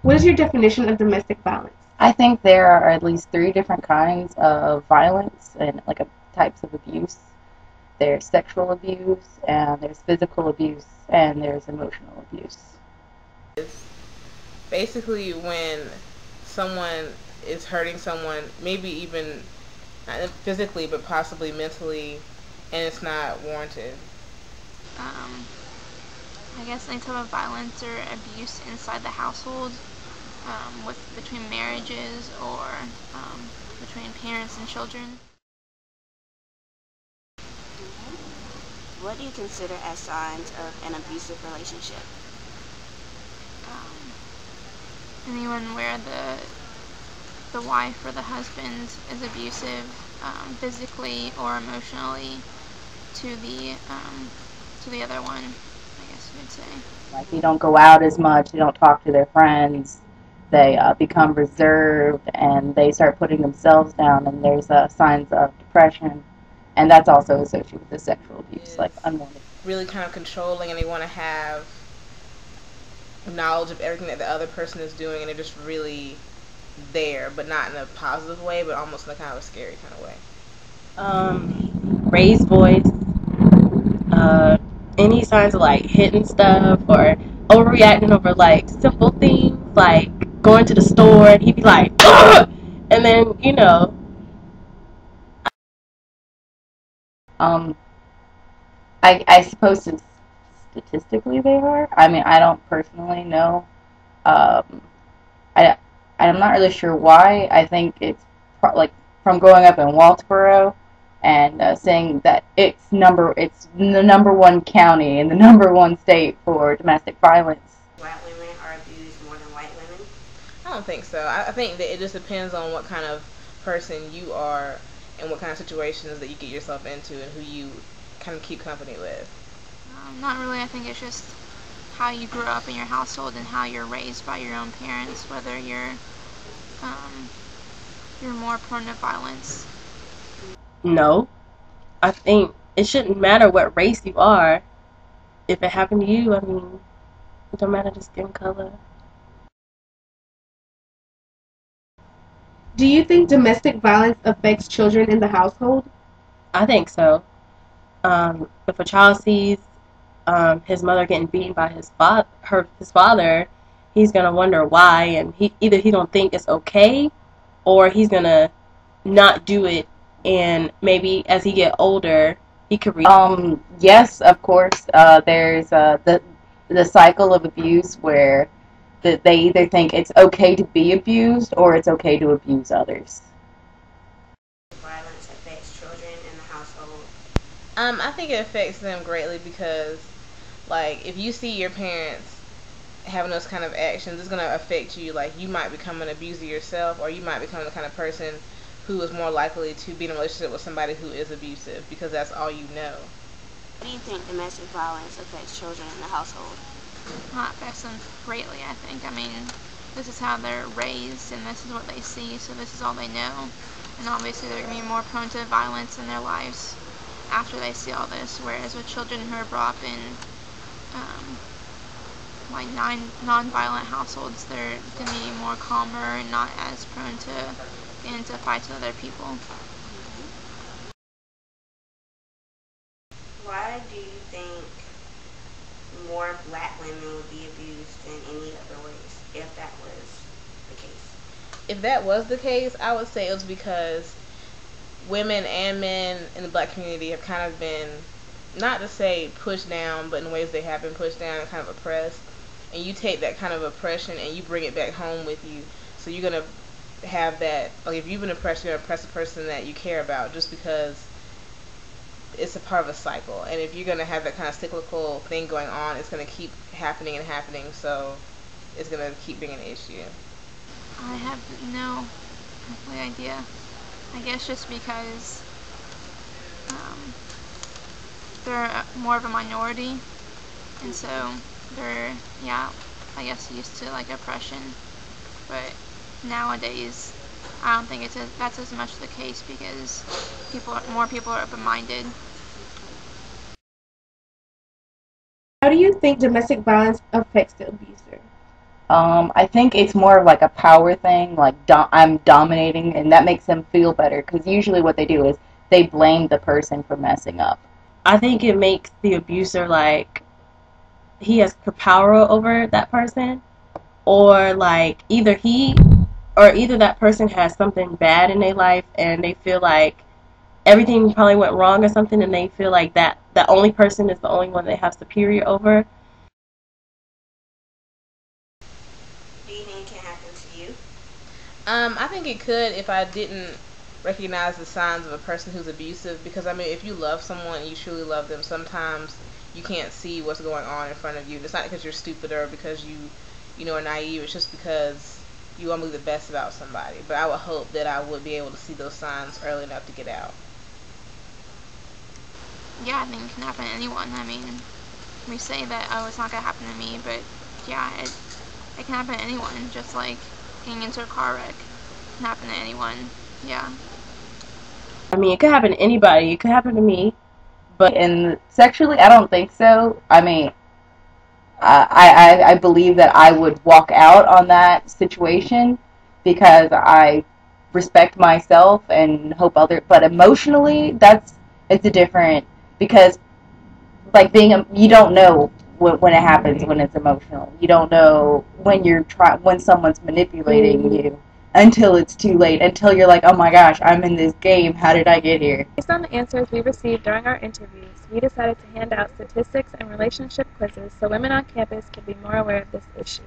What is your definition of domestic violence? I think there are at least three different kinds of violence and types of abuse. There's sexual abuse, and there's physical abuse, and there's emotional abuse. Basically, when someone is hurting someone, maybe even not physically, but possibly mentally, and it's not warranted. I guess any type of violence or abuse inside the household, between marriages or between parents and children. What do you consider as signs of an abusive relationship? Anyone where the wife or the husband is abusive, physically or emotionally, to the other one, I guess you would say. Like, they don't go out as much, they don't talk to their friends, they become reserved, and they start putting themselves down, and there's signs of depression, and that's also associated with the sexual abuse, like unwanted. Really kind of controlling, and they want to have knowledge of everything that the other person is doing, and they're just really there, but not in a positive way, but almost in a kind of a scary kind of way. Raised voice, any signs of like hitting stuff or overreacting over like simple things, like going to the store and he'd be like, "Ugh!" And then I suppose statistically they are. I mean, I don't personally know. I'm not really sure why. I think it's from growing up in Walterboro and seeing that it's the number one county in the number one state for domestic violence. Black women are abused more than white women? I don't think so. I think that it just depends on what kind of person you are and what kind of situations that you get yourself into and who you kind of keep company with. Not really. I think it's just how you grew up in your household and how you're raised by your own parents, whether you're more prone to violence. No. I think it shouldn't matter what race you are. If it happened to you, I mean, it don't matter the skin color. Do you think domestic violence affects children in the household? I think so. If a child sees his mother getting beaten by his father, he's gonna wonder why, and he don't think it's okay, or he's gonna not do it, and maybe as he get older, he could. Yes, of course. There's the cycle of abuse where they either think it's okay to be abused or it's okay to abuse others. Violence affects children in the household. I think it affects them greatly because, like, if you see your parents having those kind of actions, it's going to affect you. Like, you might become an abuser yourself, or you might become the kind of person who is more likely to be in a relationship with somebody who is abusive because that's all you know. How do you think domestic violence affects children in the household? It affects them greatly, I think. I mean, this is how they're raised, and this is what they see, so this is all they know. And obviously they're going to be more prone to violence in their lives after they see all this, whereas with children who are brought up in like non-violent households, they're going to be more calmer and not as prone to get into fights with other people. Why do you think more black women would be abused than any other ways, if that was the case? If that was the case, I would say it was because women and men in the black community have kind of been, not to say pushed down, but in ways they have been pushed down and kind of oppressed. And you take that kind of oppression and you bring it back home with you. So you're going to have that, like, if you've been oppressed, you're going to oppress the person that you care about just because it's a part of a cycle. And if you're going to have that kind of cyclical thing going on, it's going to keep happening and happening. So it's going to keep being an issue. I have no idea. I guess just because they're more of a minority, and so they're, I guess used to like oppression. But nowadays, I don't think that's as much the case because more people are open-minded. How do you think domestic violence affects the abuser? I think it's more of like a power thing, like I'm dominating, and that makes them feel better, because usually what they do is they blame the person for messing up. I think it makes the abuser like he has power over that person, or like either that person has something bad in their life and they feel like everything probably went wrong or something, and they feel like that the only person is the only one they have superior over. Do you think it can happen to you? I think it could if I didn't recognize the signs of a person who's abusive. Because I mean, if you love someone and you truly love them, sometimes you can't see what's going on in front of you. It's not because you're stupid or because you know, are naive. It's just because you want to believe the best about somebody. But I would hope that I would be able to see those signs early enough to get out. Yeah, I think it can happen to anyone. I mean, we say that, oh, it's not going to happen to me, but yeah, it can happen to anyone. Just like getting into a car wreck can happen to anyone. Yeah. I mean, it could happen to anybody. It could happen to me. But And sexually, I don't think so. I mean, I believe that I would walk out on that situation because I respect myself and hope other. But emotionally, it's a different, because like you don't know when it happens, when it's emotional. You don't know when when someone's manipulating you until it's too late. Until you're like, oh my gosh, I'm in this game. How did I get here? Based on the answers we received during our interviews, we decided to hand out statistics and relationship quizzes so women on campus could be more aware of this issue.